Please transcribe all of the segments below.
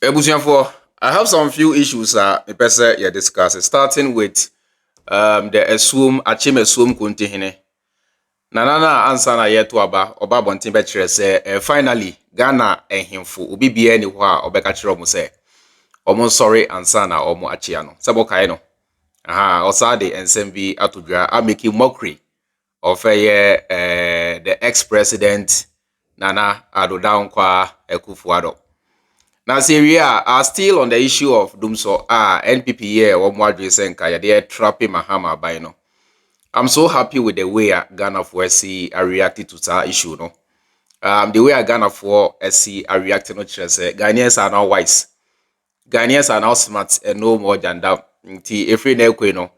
Ebusianfo, I have some few issues the person you discuss. Starting with the Akyem Asuom Kontihene. Nana answer na yeto aba oba bontin be kire say finally Ghana ehemfo obi bia ni ho a obeka kire omo say omo sorry answer na omo achia no. Sebo kai no. Aha, osade ensem bi atodwa a making mockery of the ex-president Nana Addo Dankwa Akufo Addo. Now, say we are still on the issue of Dumsor. NPP here, or more Senka, they are trapping Mahama by no. I'm so happy with the way Ghana for SC are reacting to that issue, no. The way Ghana for SC are reacting, no, Ghanaians are now wise. Ghanaians are now smart and no more jandam. If you know,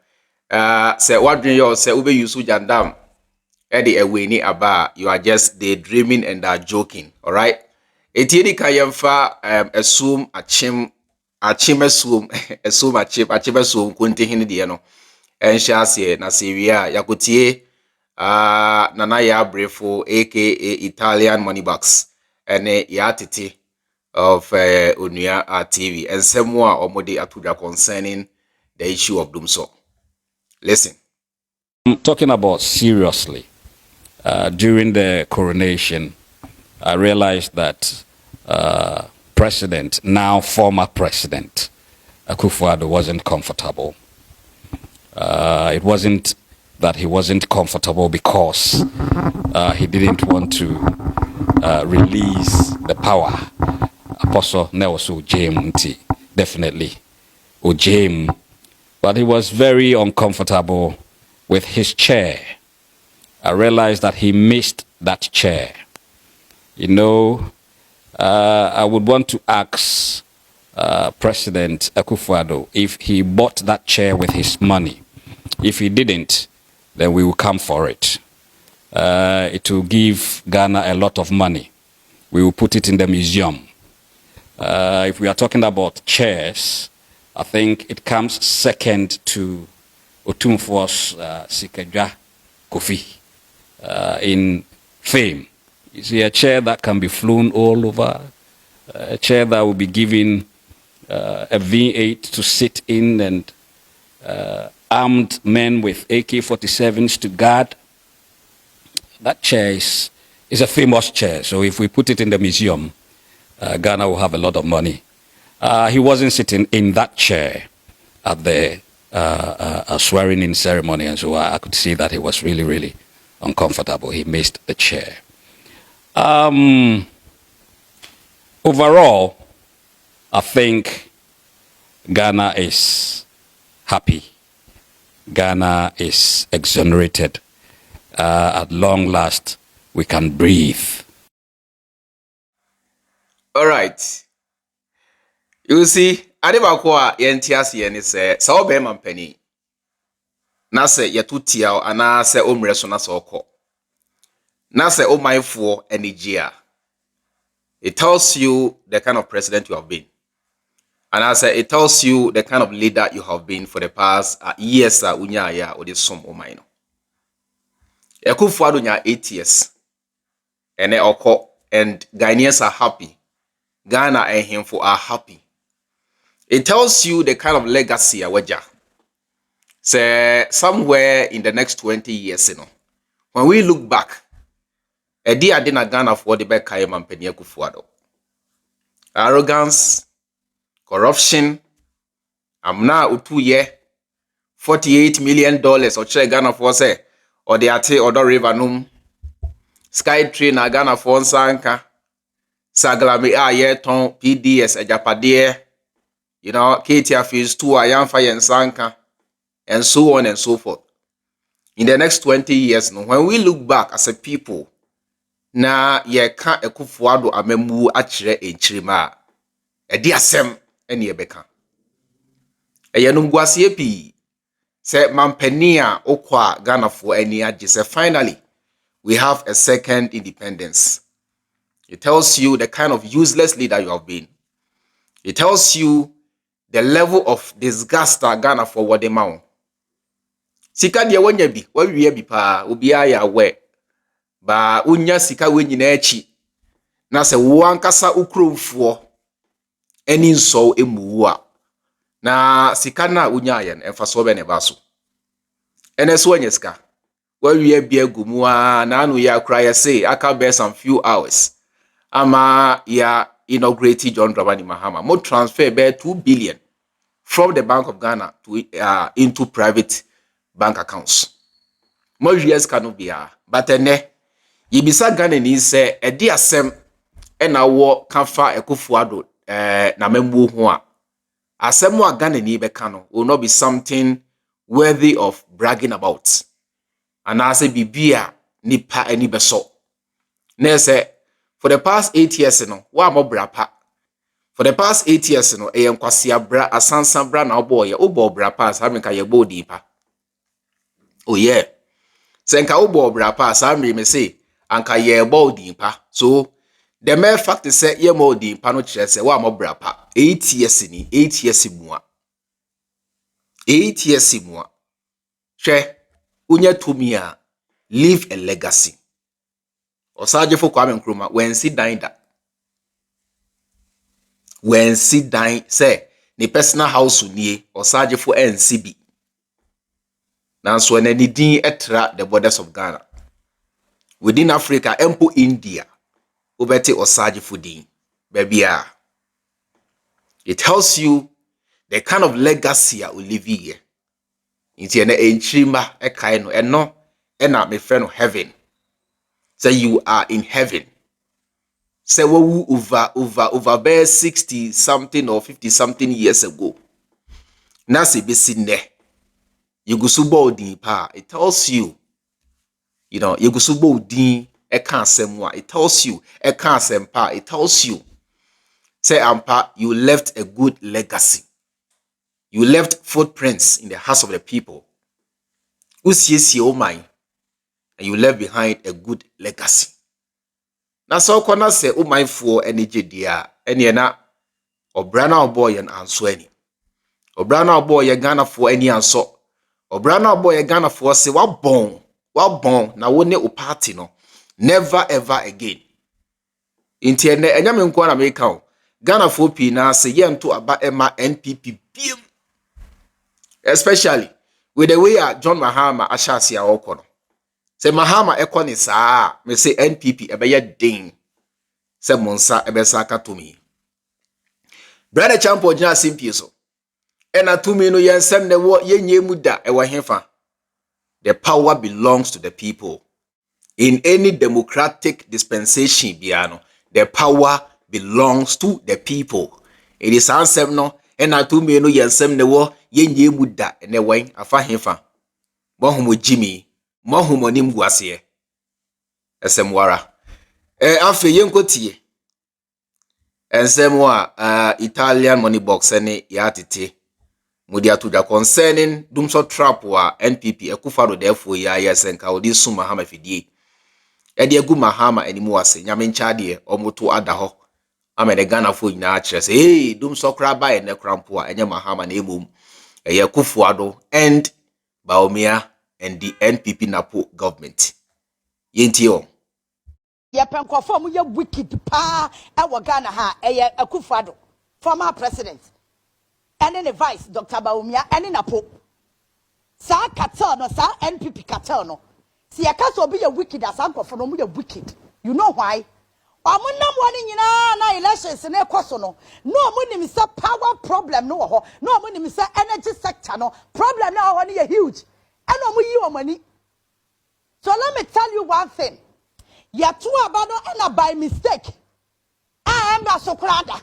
say what do you say? Ube use jandam. Eddie away ni aba. You are just daydreaming and are joking. All right. Etieni kayemfa Asuom Akyem Asuom Akyem Asuom Kontihene de no enhya ase na sewia yakotie nana Yaa Brefo aka Italian money box ene Yaa Tete of Onua TV ensemo a omode atodwa concerning the issue of Dumsor. Listen, I'm talking about seriously. During the coronation, I realized that now former president, Akufo Addo wasn't comfortable. It wasn't that he wasn't comfortable because he didn't want to release the power. Apostle Nelson Ojim, definitely Ojim, but he was very uncomfortable with his chair. I realized that he missed that chair. You know, I would want to ask President Akufo Addo if he bought that chair with his money. If he didn't, then we will come for it. It will give Ghana a lot of money. We will put it in the museum. If we are talking about chairs, I think it comes second to Otumfuo's Sikadwa Kofi in fame. You see, a chair that can be flown all over, a chair that will be given a V8 to sit in, and armed men with AK-47s to guard. That chair is a famous chair. So if we put it in the museum, Ghana will have a lot of money. He wasn't sitting in that chair at the swearing-in ceremony, and so I could see that he was really, really uncomfortable. He missed the chair. Overall, I think Ghana is happy. Ghana is exonerated. At long last, we can breathe. all right. You see, adebakwa yentias ye ni se sa obe mampani. Na se yetutia ana se omre so na se okọ. Na se omanfo enigia. It tells you the kind of president you have been. And I say it tells you the kind of leader you have been for the past years unya ya odi som oman no. Akufo Addo nya 8 years. Ene okọ, and Ghanaians are happy. Ghana and him are happy. It tells you the kind of legacy awaja. Say somewhere in the next 20 years, you know, when we look back, a dear dinner Ghana for the back Akyem Asuom Addo. Arrogance, corruption. I'm now 2 year, $48 million or check Ghana for say, or the ate or the river num. Sky train na Ghana for Sanka. Saglami ton PDS Ejapade. You know, KTF phase 2 Ayamfa Sanka, and so on and so forth. In the next 20 years, no, when we look back as a people, na ye ka Akufo Addo amemu achire enchirima edi asem ene ebeka eyenum guase pi se mampani a okwa Ghana for eni age se finally we have a second independence. It tells you the kind of useless leader you have been. It tells you the level of disgust Ghana for what they mount. Sika de wonya bi wawie bi pa obi aya we ba unya sika we nyina achi na se wo ankasa ukromfo Any so emuwa. Na sikana unyayen emfaso be ne baso. Ene so enyeska. Where we be gumua na anu ya cry say aka be some few hours. Ama ya inaugurate John Dramani Mahama. Mo transfer be 2 billion from the Bank of Ghana to into private bank accounts. More years cannot be but ene yibisa Ghana ni se edi asem ena wo kanfa Akufo Addo na membu ho a asem wa Ghana ni beka no will not be something worthy of bragging about. And I say bibia nipa ani beso. Na say for the past 8 years no wa mo brapa. For the past 8 years no e yankwasi abra asansan bra na obo ye obo brapa asa me ka ye bo dipa. Oh yeah. Senka obo brapa asa me say anka ye bo dipa. So the mere fact is say ye mo dipa no kire say wa mo brapa 8 years ni 8 years mu a 8 years mu a hwe unya tumi a leave a legacy. Osaje fo Kwame Nkrumah when si dan da. When si dan say ni personal house nie osaje fo NCB. Nanso na ni din etra the borders of Ghana. Within Africa, empo India, obete osaje fo din. Babia. It tells you the kind of legacy we live here. Inti na enchima e kai no eno na me friend heaven. Say you are in heaven. Say we over bear 60 something or 50 something years ago. Na se be ne. You go subo din pa. It tells you, you know, you go subo din e kan semwa. It tells you e kan sempa. It tells you say ampa you left a good legacy. You left footprints in the hearts of the people. Usiesi o mind, and you left behind a good legacy. Na so kona se o mindful energy dia ene na obrana boy and anso ani. Obrana boy ye Ghana for any anso. Obrana boy ye Ghana for say wa bon na wone o party no. Never ever again. Inti ene enyame nko na make o. Ghana for pi na say ye nto aba ema NPP biem. Especially with the way John Mahama ashasi a okono. Say Mahama ekoni saa me say NPP ebeye ding. Say monsa ebesa ka to me. Brother Champo jina simpie so. Ena to me no yensem ne wo yenye muda ewa hefa. The power belongs to the people. In any democratic dispensation biano, the power belongs to the people. It is ansem no ena to me no yensem ne wo yenye muda ene wen afa hefa. Mohumo Jimmy, mohumo nimguase. Esem wara. Afe yenkotie. Ensem wa Italian money box ene Yaa Tete. Mudia tuja concerning Dumsor trap wa NPP Akufo Addo therefore ya senka odi su Mahama fidie. Ede egu Mahama animu ase nyame nchade omoto ada ho. Ama de Ghana fo nyina akire se hey Dumsor kra ba ene krampo a enye Mahama na emom. Eye Akufo Addo and Baumia and the NPP Napo government. Yenti o. Ye penkofo mu ye wicked pa e wo Ghana ha eye Akufo Addo former president and then the vice Dr. Baumia and in Napo. Sa cartel no sa NPP cartel no. Si ya kaso be ye wicked as ankofo no mu ye wicked. You know why? Omunam wani nyina na elections na ekoso no. No omunim say power problem no ho. No omunim say energy sector no. Problem na ho no huge. And omuyi omani. So let me tell you one thing. Yatu abano ena by mistake. I am Sokrada.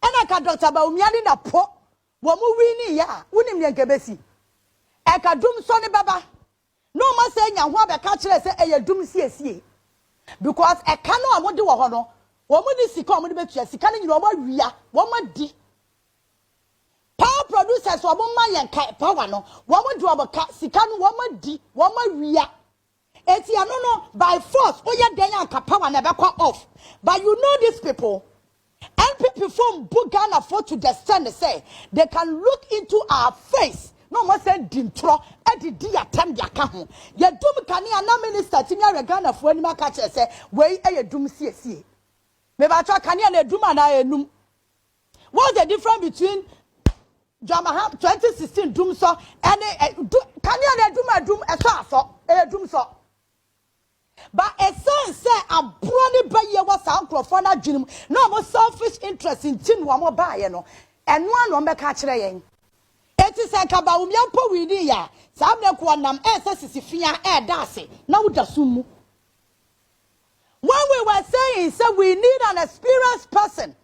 Ena ka Dr. Baumia na po. Womu wini ya. Unim yenkebesi. Eka Dumsor ni baba. No man say nya ho be ka kire say eye dum siesie. Because eka no amode wo ho no. Womu ni sika omode betua sika ni nyina wo wia. Womu di. Power producers womu ma yenka power no. Womu do oboka sika no womu di. Womu wia. Eti no by force oya den anka power na be off. But you know these people NPP from Ghana for to the stand say they can look into our face. No more say dintro e di atem dia ka ho. Ye dum kane ana minister tinya Ghana for ani maka say we e ye dum siesie. Me ba twa kane na dum ana enum. What's the difference between Mahama 2016 Dumsor and can you do a Dumsor? But a son said a brony by your was uncle for not dream. No more selfish interest in tin one more buy, you know, and one on the catch rain. It is like about Yampo with ya. Some of Quanam SSC air Darcy. Now the sumu. When we were saying, so we need an experienced person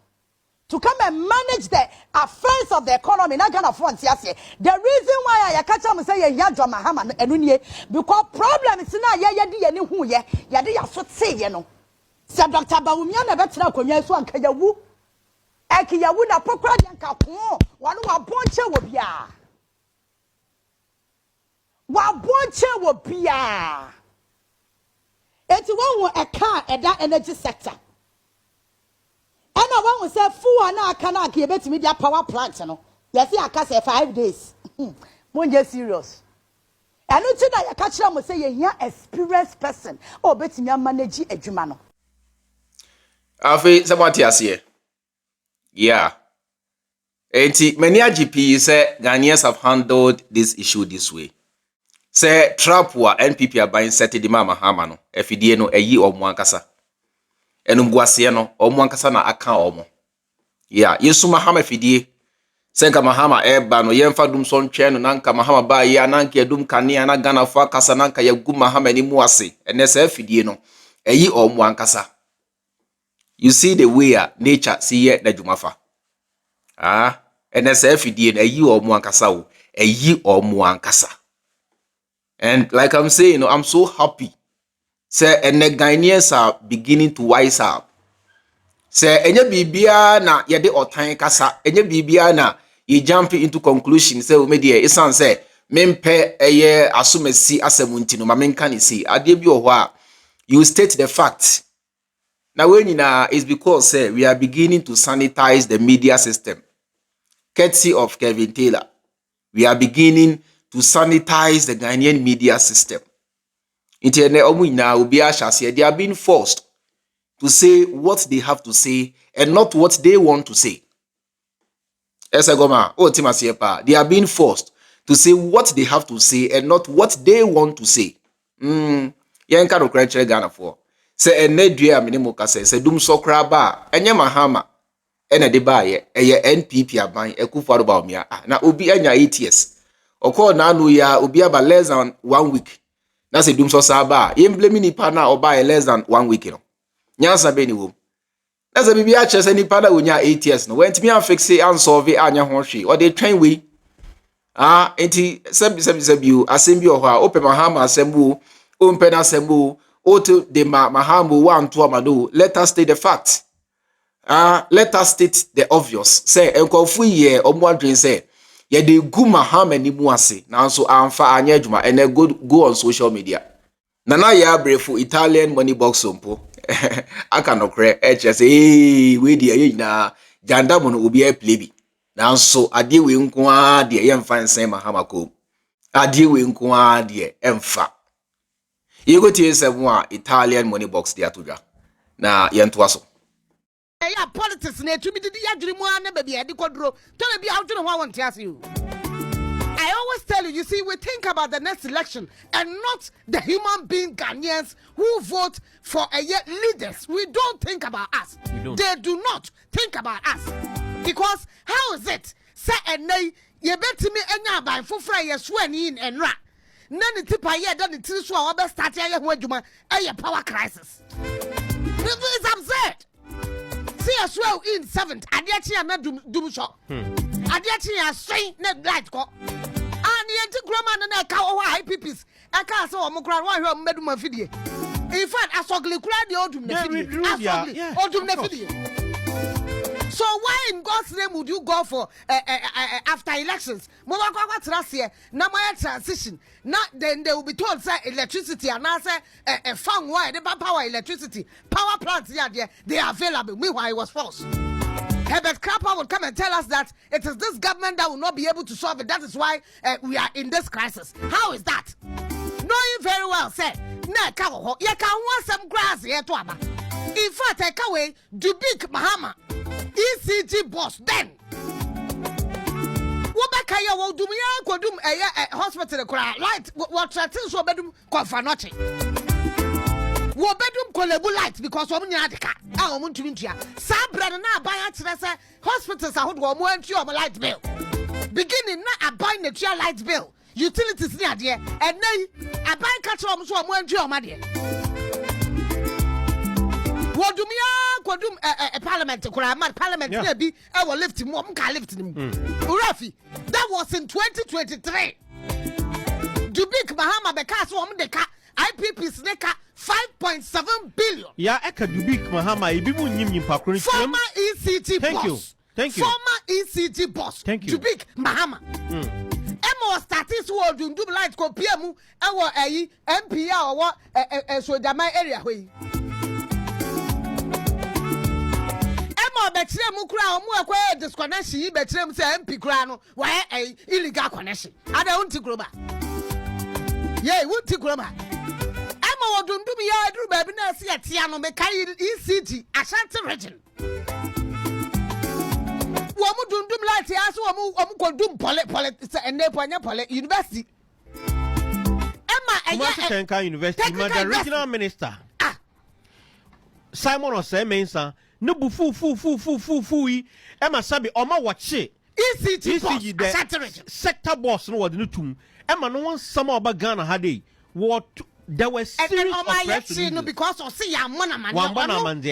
to come and manage the affairs of the economy. Not gonna front yes. The reason why I catch them say Yaa Mahama and because problem is now ya di who ya di so say you know. Sir Dr. Bawumia never tell Konya so anka yawu. Eki yawu na pokra yanka ko wanu abonche wo bia. Wa bonche wo bia. Eti won a car at that energy sector. And I want to say, "Fu ana kana ki ebeti me dia power plant no." You see, I can say 5 days. Mon just serious. And no tina ya catch am say ye experienced person. Oh, beti me manage adwuma no. Afi somebody ase. Yeah. Enti many IGP say Ghanaians have handled this issue this way. Say trap wa NPP aban set di Mahama no. Efidie no eyi omo ankasa. Enum guase no omo ankasa na aka omo. Yeah, Yesu Mahama fidie. Senka Mahama eba no yemfa Dumsor ntwe no nanka Mahama ba ya nanka edum kane na Ghana fo akasa nanka yagu Mahama ni mu ase. Ene se fidie no eyi omo ankasa. You see the way nature see ye na dwumafa. Ene se fidie no eyi omo ankasa o. Eyi omo ankasa. And like I'm saying, I'm so happy. Say, and the Ghanaians are beginning to wise up. Say, enye bibia na yede otan kasa, enye bibia na you jump into conclusion. Say, media, isan say, mempe eye asumesi asemunti no mamenka ni si. Adebi ohwa, you state the fact. Now when is because say we are beginning to sanitize the media system. Courtesy of Kevin Taylor, we are beginning to sanitize the Ghanaian media system. They are being forced to say what they have to say and not what they want to say. They are being forced to say what they have to say and not what they want to say. Yanka no krenche Ghana for. Say enedua minimoka say Dumsor kraba enye Mahama ene de baye eye NPP aban Akufo Addo na obi anya 8 years. Oko na anu ya obi aba less than 1 week. That's a Dumsor Saba. You blame ni partner or buy less than 1 week. Nyansa be ni wo. That's a BBA chess any partner when you're 8 years. No, when to me and fix it and solve it and your hoshi or they train we. Enti sebi assembly or open Mahama assemble, open assemble, or to the Mahama one to Amado. Let us state the fact. Let us state the obvious. Say, enko fu ye or more dream say. Ye de gu Mahama ni muase na so amfa anya adwuma and then go on social media. Nana Yaa Brefo Italian money box sompo. Aka no kre say we dey na janda mo no obi e play bi. Na so ade we nko a de ye mfa nsen Mahama ko. Ade we nko a de emfa. Ye go tie seven a Italian money box dey atodwa. Na ye nto aso. Yeah, politics ne to me did ya dream one baby I kodro. Tell me how to know how I want to ask you. I always tell you, see, we think about the next election and not the human being Ghanaians who vote for leaders. We don't think about us. They do not think about us. Because how is it? Say and nay, you bet me enya by for fry swen in and rat. None tipa ye done it so our start here when you a power crisis. This is absurd. See as well in 7th, and yet I met Dumsor. And yet I say net light go. And the anti-grammar and I cow high pippies. I can't saw Mokran one who made my video. In fact, I saw the Odum video. So why in God's name would you go for after elections? What's last year? Now my transition. Not then they will be told say electricity and now say a fun why the power electricity power plants they are available. Meanwhile, it was false. Herbert Krapper will come and tell us that it is this government that will not be able to solve it. That is why we are in this crisis. How is that? Knowing very well, say, you can want some grass here to Abba. In fact, I can't wait to big Mahama. ECG boss then. Wobaka ya wodumia kodum hospital kura light what things so bedum konfanoche. Wo bedum kolebu light because wo nya adeka a wo ntumi ntua. Sa brand na aban a kire se hospitals ahodo wo mo antua wo light bill. Beginning na aban na tua light bill. Utilities ni ade and nay aban ka kire wo so wo antua wo ade. Wodumia kodum parliament kura parliament na bi e wo lift mo ka lift ni. Urafi that was in 2023. Dubik Mahama beka so wo deka IPP sneka 5.7 billion. Yeah, Eka Dubik Mahama ibi mu nyim pakro. Former ECT boss. Thank you. Former ECT boss. Thank you. Dubik Mahama. Emo status wo dundum light ko piemu ewo ayi MP a wo so dama area hoyi. Emo betire mu kura omu ekwe disconnection yi betire mu se MP kura no wa illegal connection. Ada unti groba. Yeah, unti groba. Wodundum ya eduru baby na asi atia no mekai ECG Ashanti region. Wo mu dundum light ya so wo mu kodum pole enepo anya pole university. Emma Tenka University the regional minister. Simon Osemensa no bu fu yi Emma sabi oma wache ECG boss Ashanti region. Sector boss no wode no tum. Emma no one sama oba Ghana ha dey. What there were series of press releases because of see ya mona man and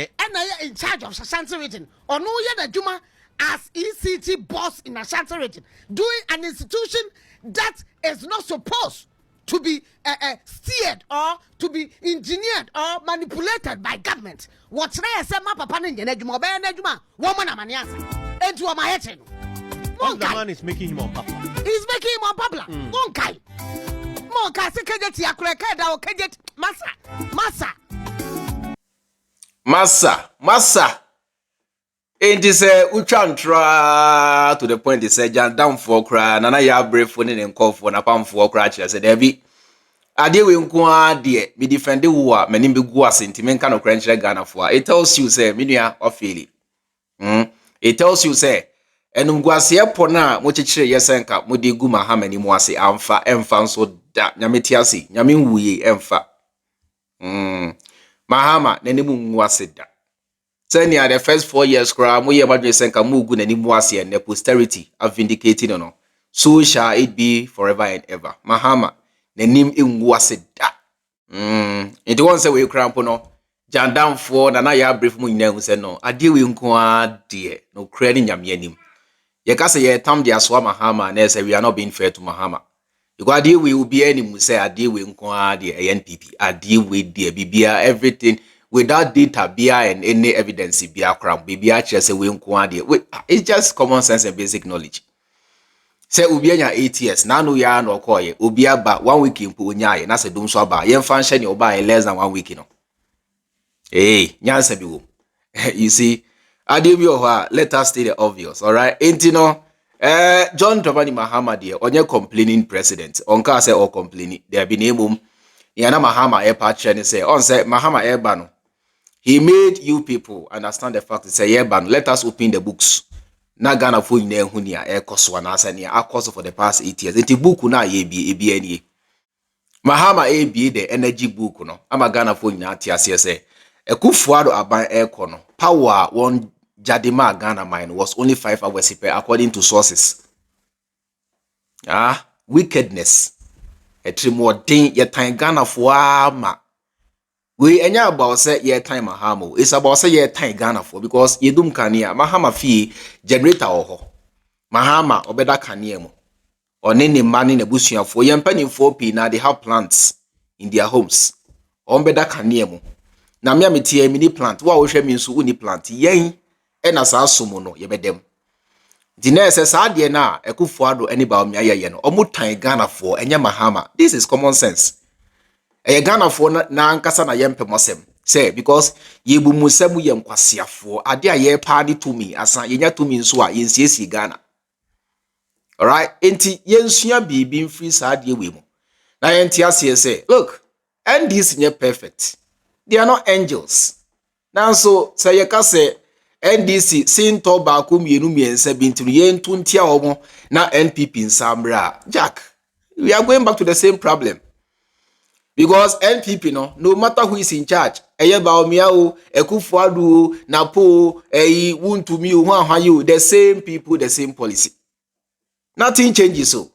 in charge of Ashanti region or no ye the juma as ECT boss in Ashanti region doing an institution that is not supposed to be steered or to be engineered or manipulated by government. What I say my papa ninja juma be na juma woman amaniasa into my head. The man is making him unpopular. He's making him unpopular. Monkai. Massa. It is a uchantra to the point. It said, Jan down for cry, Nana Yaa Brefo and call for a palm for cratch. I said, Debbie, I deal with Nkwa, dear, me defend the war, many big was sentiment kind of crunch Ghana for. It tells you, say, Minia or Philly. It tells you, say, and Ngwasia Pona, Mochiche Yasenka, Mudigu Mahama ni Mwasi, Amfa, Emfanso. Da nyametiasi nyame wuye emfa Mahama nanimu nwaseda sani the first 4 years kra mo ye madwe senka mu gu nanimu ase and posterity have vindicated no so shall it be forever and ever. Mahama nanim nwaseda it won't say we crampo no jan down for Nana Yaa Brefo mu nyina hu se no ade we nko ade no kra ni nyame anim ye ka say ye tam dia so Mahama na say we are not being fair to Mahama. Because we will be any say a deal with the NPP, a deal with the BBA, everything without data, BIA and any evidence, BIA crime, BBA just a win. It's just common sense and basic knowledge. Say Ubianya 8 years, now no yarn or coy, Ubia ba 1 week in Punya, and that's a Dumsor bar, yen function your buy less than 1 week, you know. Hey, Nyansabu. You see, I deal with let us state the obvious, all right? Ain't you know? John Dramani Mahama dear, on your complaining president, on car say or complaining, there be name Yana Mahama airport and say, on say Mahama airbano. He made you people understand the fact that say airbano, let us open the books. Na Ghana for ne hunia air cost one as any cost for the past 8 years. Enti book na ye be any. Mahama be the energy book no. Ama Ghana for na tiase say. Akufo Addo aban air kono. Power one Jadima Ghana mine was only 5 hours according to sources. Wickedness. A trimodin ye time Ghana for ma. We enya about say ye time Mahamo. It's about say ye time Ghana for because ye dum kania Mahama fee generator oho. Mahama obeda kaniemo. Or nene money ne busuya for ye penny 4p na they have plants in their homes. Ombeda kaniemo. Na me tie mini plant. Wa wo hwe mi nso uni plant yen. Ena sa asomo no yebedem di na ese sa de na Akufo Addo eni ba omya ye no omutan Ghana for enya Mahama. This is common sense. Ghana for na ankasa na yempe mosem say because yebu musemu ye nkwasiafo ade a ye pa de to me asa yenya to me nso a yensiesi Ghana. All right, enti yensua bibi mfiri sa de we mu na yenti ase say look, and this is perfect. They are not angels. Now so say you can say NDC sin to baako mienu miensa bintu yentu ntia omo na NPP nsambra. Jack, we are going back to the same problem. Because NPP no matter who is in charge, eye Bawumia o, Akufo Addo, Napo, Wuntumi o, Hwanhwa, the same people, the same policy. Nothing changes so.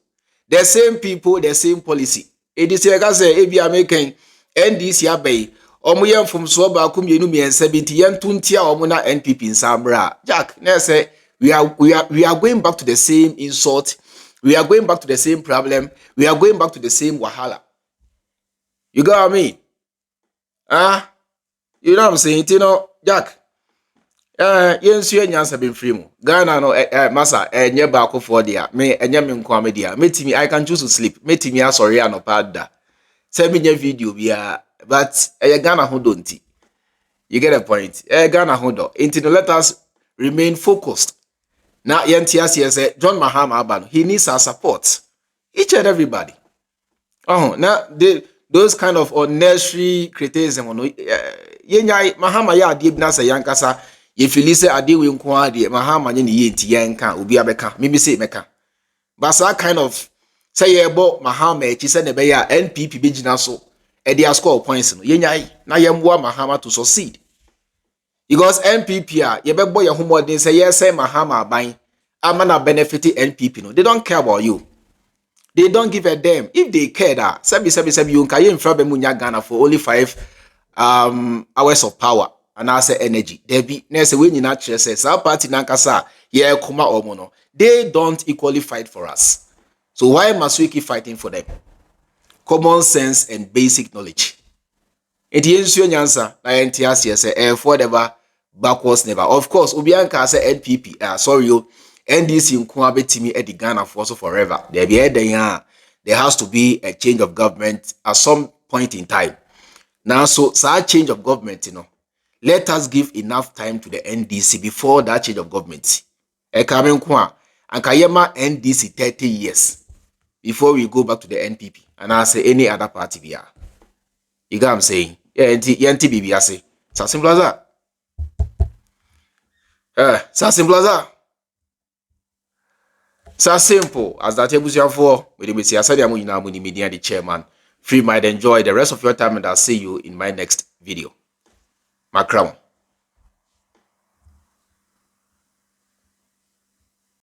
The same people, the same policy. It is like I say, ebi American NDC abey, omo from so baako mienu miensa binti yentu ntia omo na NPP nsambra. Jack, na say we are going back to the same insult. We are going back to the same problem. We are going back to the same wahala. You got what I mean? You know what I'm saying? You know, Jack. Yensu enyansa be free mu. Ghana no masa enye baako for dia. Me enye me nko amedia. Metimi I can choose to sleep. Metimi asori anopa da. Send me video bia, but Ghana ho donti. You get a point? Ghana ho do. Until let us remain focused. Now yentias say John Mahama Abano, he needs our support. Each and everybody. Now those kind of unnecessary criticism yenya Mahama ya ade bi na say yankasa ye feel say ade we nko ade Mahama nye ne yenti yanka obi abeka mimi say meka but that kind of say ye bo Mahama echi say ne be ya NPP be gina so e dey score points no yenya na yemboa Mahama to succeed because NPP ye be boy ye homodin say yes say Mahama aban amana benefit NPP no they don't care about you. They don't give a damn. If they care that, sabi you can in front of Ghana for only 5 hours of power and I say energy. They be next when you not say some party nankasa yeah kuma omono. They don't equally fight for us. So why must we keep fighting for them? Common sense and basic knowledge. It is your answer. I NTS say whatever backwards never. Of course, Obianka say NPP. Sorry you. NDC nko abetimi e di Ghana for so forever. There has to be a change of government at some point in time. Now, so that change of government, let us give enough time to the NDC before that change of government. Ekamen kwa ankayema NDC 30 years before we go back to the NPP and I say any other party bia. You get what I'm saying? Yeah, NTP I say. So simple as that. So simple as that. So simple as that. With the media, the chairman. Free mind, enjoy the rest of your time, and I'll see you in my next video. Macron.